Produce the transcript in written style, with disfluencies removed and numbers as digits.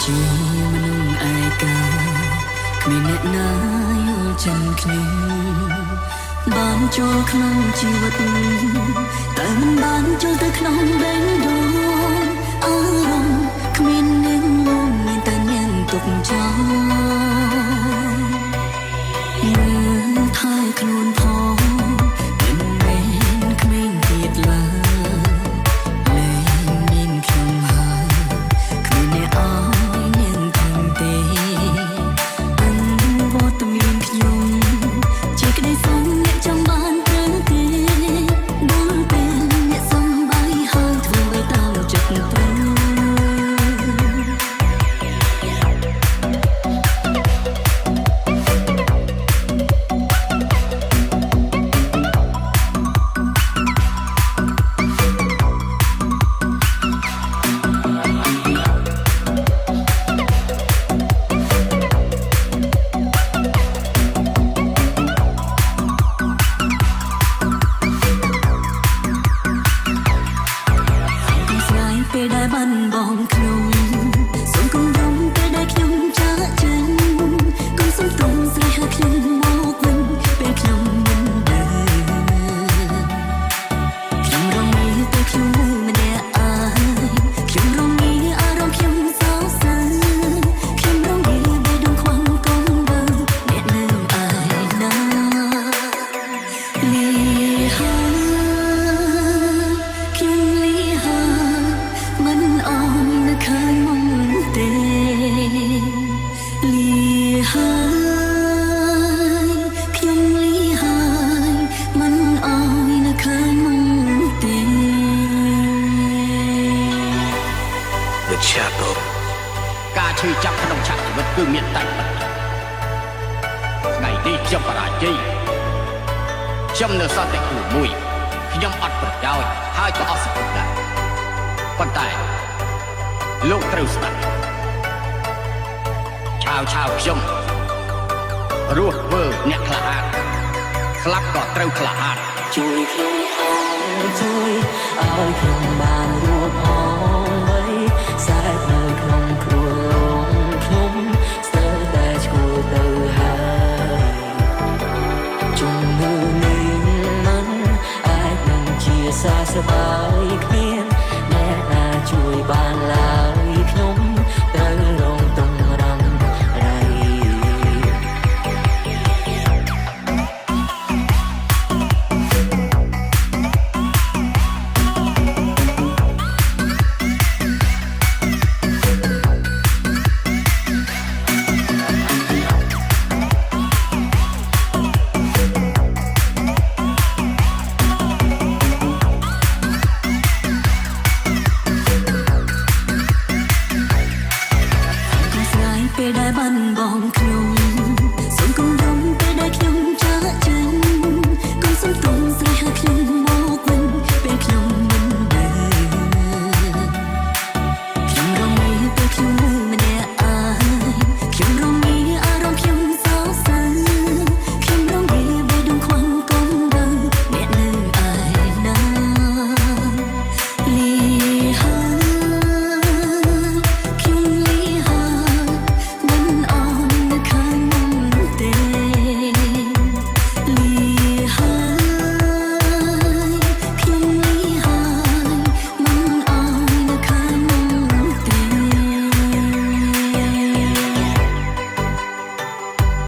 ជាមនុស្សឯកាគ្មានអ្នកណាយល់ចិត្តគ្នាបានចូលក្នុងជីវិតតែមិនបានចូលទៅក្នុងបេះដូងអារម្មណ៍គ្មាននឹងមានតែអ្នកទុកចោលមើលថែខ្លួនផងមិនមែនគ្មានទៀតឡើយលែងមានខ្ញុំហើយគ្មានអ្នកឲ្យនាងខាងទេអញវត្តមានខ្ញុំជាក្តីសុំអ្នកចង់បានទៅទេដល់ពេលអ្នកសំបាយហើយធ្វើទៅតាមចិត្តទៅពេលដែលបានបងខ្ញុំសូមគំរំពេលដែលខ្ញុំចាកចេញគុំសូមត្រង់ស្រីហើយខ្ញុំមកវិញពេលខ្ញុំមិនដើរខ្ញុំរងនេះពេលខ្ញុំម្នាក់អាយខ្ញុំរងនេះអារម្មណ៍ខ្ញុំសោកសៅខ្ញុំរងនេះបេះដូងខ្វាំងកងបើអ្នកនៅអាយណាលីហាខ្ញុំលីហាមិនអងនៅខាងមុខទេលីហើយខ្ញុំលីហើយមិនអងនៅខាងមុខទេ The Chapel ការឈឺចាប់ក្នុងឆាកជីវិតគឺមានតែប៉ុណ្ណឹងថ្ងៃនេះខ្ញុំបរាជ័យខ្ញុំនៅសន្តិគូមួយខ្ញុំអត់ប្រយោជន៍ហើយក៏អត់សុខដែរប៉ុន្តែលោកត្រូវស្ដាប់ឆាវខ្ញុំរស់ធ្វើអ្នកក្លាហានស្លាប់ក៏ត្រូវក្លាហានជួយខ្ញុំអង្គជួយឲ្យខ្ញុំបានរួបអងໄວសែកនៅក្នុងគ្រួលងខ្ញុំស្ទើរតែឈួរទៅហើយជំនឿនេះមិនអាចនឹងជាសះស្បើយគ្មានអ្នកណាជួយបានឡើយខ្ញុំត្រូវរងទម្រាំរៃពេលដែលបានបងខ្ញុំ